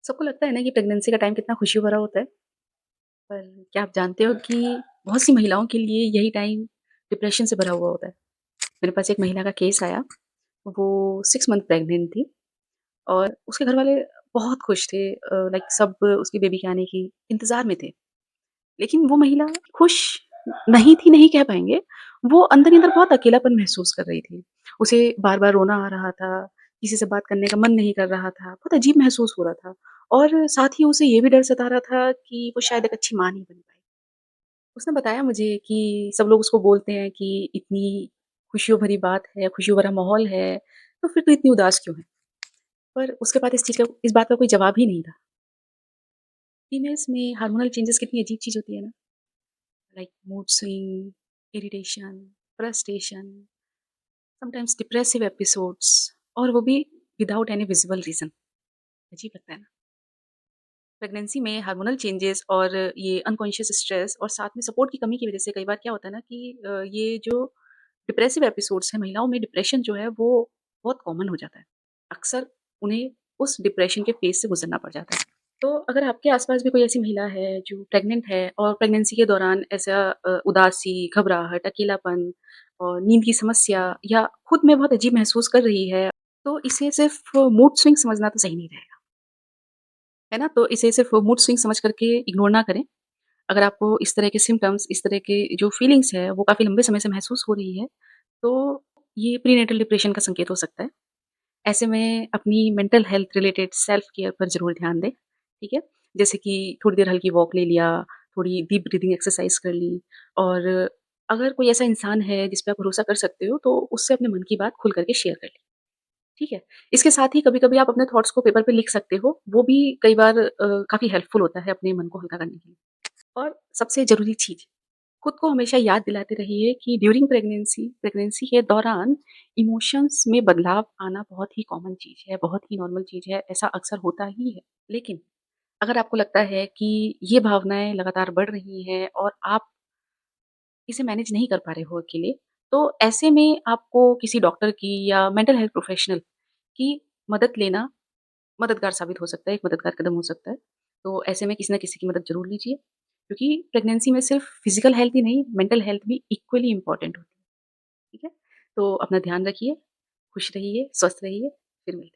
सबको लगता है ना कि प्रेगनेंसी का टाइम कितना खुशी भरा होता है, पर क्या आप जानते हो कि बहुत सी महिलाओं के लिए यही टाइम डिप्रेशन से भरा हुआ होता है। मेरे पास एक महिला का केस आया, वो 6 मंथ प्रेग्नेंट थी और उसके घरवाले बहुत खुश थे, लाइक सब उसकी बेबी के आने की इंतज़ार में थे। लेकिन वो महिला खुश नहीं थी, नहीं कह पाएँगे, वो अंदर ही अंदर बहुत अकेलापन महसूस कर रही थी। उसे बार-बार रोना आ रहा था, किसी से बात करने का मन नहीं कर रहा था, बहुत अजीब महसूस हो रहा था और साथ ही उसे ये भी डर सता रहा था कि वो शायद एक अच्छी माँ नहीं बन पाएगी। उसने बताया मुझे कि सब लोग उसको बोलते हैं कि इतनी खुशियों भरी बात है, खुशियों भरा माहौल है, तो फिर तू इतनी उदास क्यों है? पर उसके पास इस बात का कोई जवाब ही नहीं था। फीमेल्स में हार्मोनल चेंजेस कितनी अजीब चीज़ होती है ना, like mood swing, irritation, frustration, sometimes depressive episodes और वो भी विदाउट एनी विजिबल रीज़न। अजीब लगता है ना? प्रेगनेंसी में हार्मोनल चेंजेस और ये अनकॉन्शियस स्ट्रेस और साथ में सपोर्ट की कमी की वज़ह से कई बार क्या होता है ना कि ये जो डिप्रेसिव एपिसोड्स हैं, महिलाओं में डिप्रेशन जो है वो बहुत कॉमन हो जाता है। अक्सर उन्हें उस डिप्रेशन के फ़ेज़ से गुज़रना पड़ जाता है। तो अगर आपके आस-पास भी कोई ऐसी महिला है जो प्रेग्नेंट है और प्रेगनेंसी के दौरान ऐसा उदासी, घबराहट, अकेलापन और नींद की समस्या या खुद में बहुत अजीब महसूस कर रही है, तो इसे सिर्फ़ मूड स्विंग समझना तो सही नहीं रहेगा, है ना? तो इसे सिर्फ़ मूड स्विंग समझ कर के इग्नोर ना करें। अगर आपको इस तरह के सिम्पटम्स, इस तरह के जो फीलिंग्स है, वो काफ़ी लंबे समय से महसूस हो रही है, तो ये प्रीनेटल डिप्रेशन का संकेत हो सकता है। ऐसे में अपनी mental health related self care पर ज़रूर ध्यान दें, ठीक है? जैसे कि थोड़ी देर हल्की वॉक ले लिया, थोड़ी डीप ब्रीथिंग एक्सरसाइज़ कर ली और अगर कोई ऐसा इंसान है जिस पे आप भरोसा कर सकते हो, तो उससे अपने मन की बात खुल कर के शेयर कर ली, ठीक है? इसके साथ ही कभी-कभी आप अपने थॉट्स को पेपर पे लिख सकते हो, वो भी कई बार काफ़ी हेल्पफुल होता है अपने मन को हल्का करने के लिए। और सबसे ज़रूरी चीज़, खुद को हमेशा याद दिलाते रहिए कि ड्यूरिंग प्रेगनेंसी प्रेगनेंसी के दौरान इमोशंस में बदलाव आना बहुत ही कॉमन चीज़ है, बहुत ही नॉर्मल चीज़ है, ऐसा अक्सर होता ही है। लेकिन अगर आपको लगता है कि ये भावनाएँ लगातार बढ़ रही हैं और आप इसे मैनेज नहीं कर पा रहे हो अकेले, तो ऐसे में आपको किसी डॉक्टर की या मेंटल हेल्थ प्रोफेशनल की मदद लेना मददगार साबित हो सकता है, एक मददगार कदम हो सकता है। तो ऐसे में किसी न किसी की मदद ज़रूर लीजिए, क्योंकि प्रेगनेंसी में सिर्फ़ फिज़िकल हेल्थ ही नहीं, मेंटल हेल्थ भी इक्वली इम्पोर्टेंट होती है, ठीक है? तो अपना ध्यान रखिए, खुश रहिए, स्वस्थ रहिए, फिर मिलते हैं।